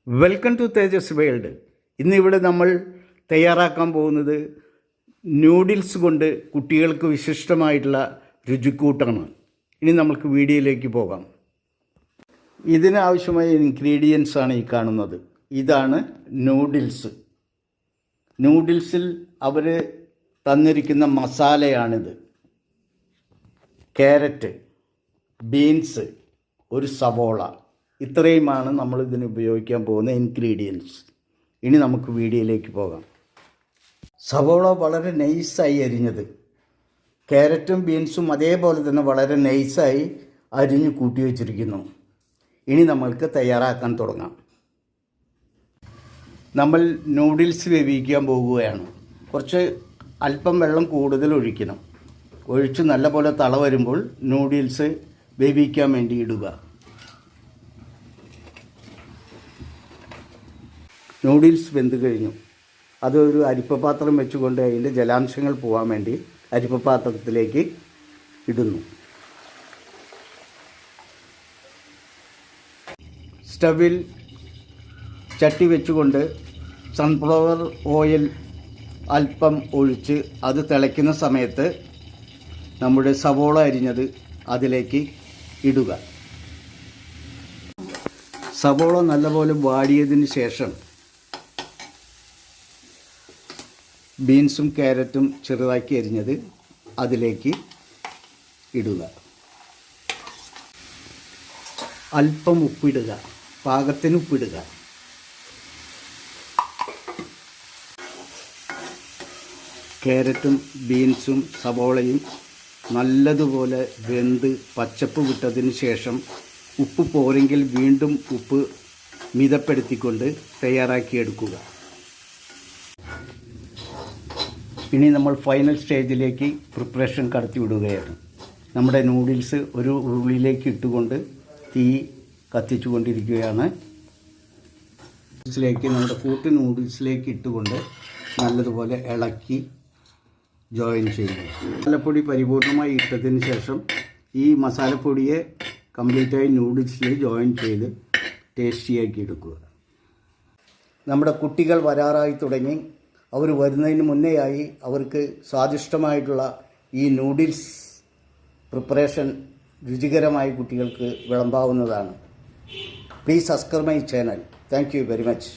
Welcome to Tejas world. ഇന്നിവിടെ നമ്മൾ തയ്യാറാക്കാൻ പോകുന്നത് നൂഡിൽസ് കൊണ്ട് കുട്ടികൾക്ക് വിശിഷ്ടമായിട്ടുള്ള രുചിക്കൂട്ടാണ്. ഇനി നമുക്ക് വീഡിയോയിലേക്ക് പോകാം. ഇതിനാവശ്യമായ ഇൻഗ്രീഡിയൻസ് ആണ് ഈ കാണുന്നത്. ഇതാണ് നൂഡിൽസ്. നൂഡിൽസിൽ അവർ തന്നിരിക്കുന്ന മസാലയാണിത്. ക്യാരറ്റ്, ബീൻസ്, ഒരു സവോള, ഇത്രയുമാണ് നമ്മൾ ഇതിന് ഉപയോഗിക്കാൻ പോകുന്ന ഇൻഗ്രീഡിയൻസ്. ഇനി നമുക്ക് വീഡിയോയിലേക്ക് പോകാം. സവോള വളരെ നൈസായി അരിഞ്ഞത്, ക്യാരറ്റും ബീൻസും അതേപോലെ തന്നെ വളരെ നൈസായി അരിഞ്ഞ് കൂട്ടി വച്ചിരിക്കുന്നു. ഇനി നമ്മൾക്ക് തയ്യാറാക്കാൻ തുടങ്ങാം. നമ്മൾ നൂഡിൽസ് വേവിക്കാൻ പോകുകയാണ്. കുറച്ച് അല്പം വെള്ളം കൂടുതൽ ഒഴിക്കണം. ഒഴിച്ച് നല്ലപോലെ തള വരുമ്പോൾ നൂഡിൽസ് വേവിക്കാൻ വേണ്ടി ഇടുക. നൂഡിൽസ് വെന്ത് കഴിഞ്ഞു. അതൊരു അരിപ്പപാത്രം വെച്ചുകൊണ്ട് അതിൻ്റെ ജലാംശങ്ങൾ പോകാൻ വേണ്ടി അരിപ്പപാത്രത്തിലേക്ക് ഇടുന്നു. സ്റ്റവിൽ ചട്ടി വെച്ചുകൊണ്ട് സൺഫ്ലവർ ഓയിൽ അല്പം ഒഴിച്ച് അത് തിളയ്ക്കുന്ന സമയത്ത് നമ്മുടെ സവോള അരിഞ്ഞത് അതിലേക്ക് ഇടുക. സവോള നല്ലപോലെ വാടിയതിന് ശേഷം ബീൻസും ക്യാരറ്റും ചെറുതാക്കി അരിഞ്ഞത് അതിലേക്ക് ഇടുക. അല്പം ഉപ്പിടുക, പാകത്തിന് ഉപ്പിടുക. ക്യാരറ്റും ബീൻസും സവോളയും നല്ലതുപോലെ വെന്ത് പച്ചപ്പ് വിട്ടതിന് ശേഷം ഉപ്പ് പോരെങ്കിൽ വീണ്ടും ഉപ്പ് മിതപ്പെടുത്തിക്കൊണ്ട് തയ്യാറാക്കിയെടുക്കുക. ഇനി നമ്മൾ ഫൈനൽ സ്റ്റേജിലേക്ക് പ്രിപ്പറേഷൻ കടത്തി വിടുകയാണ്. നമ്മുടെ നൂഡിൽസ് ഒരു ഉരുളിയിലേക്ക് ഇട്ടുകൊണ്ട് തീ കത്തിച്ചു കൊണ്ടിരിക്കുകയാണ്. നമ്മുടെ കൂട്ട് നൂഡിൽസിലേക്ക് ഇട്ടുകൊണ്ട് നല്ലതുപോലെ ഇളക്കി ജോയിൻ ചെയ്യുക. മസാലപ്പൊടി പരിപൂർണമായി ഇട്ടതിന് ശേഷം ഈ മസാലപ്പൊടിയെ കംപ്ലീറ്റായി നൂഡിൽസിൽ ജോയിൻ ചെയ്ത് ടേസ്റ്റിയാക്കി എടുക്കുക. നമ്മുടെ കുട്ടികൾ വരാറായി തുടങ്ങി. അവർ വരുന്നതിന് മുന്നേയായി അവർക്ക് സ്വാദിഷ്ടമായിട്ടുള്ള ഈ നൂഡിൽസ് പ്രിപ്പറേഷൻ രുചികരമായി കുട്ടികൾക്ക് വിളമ്പാവുന്നതാണ്. Please subscribe my channel. Thank you very much.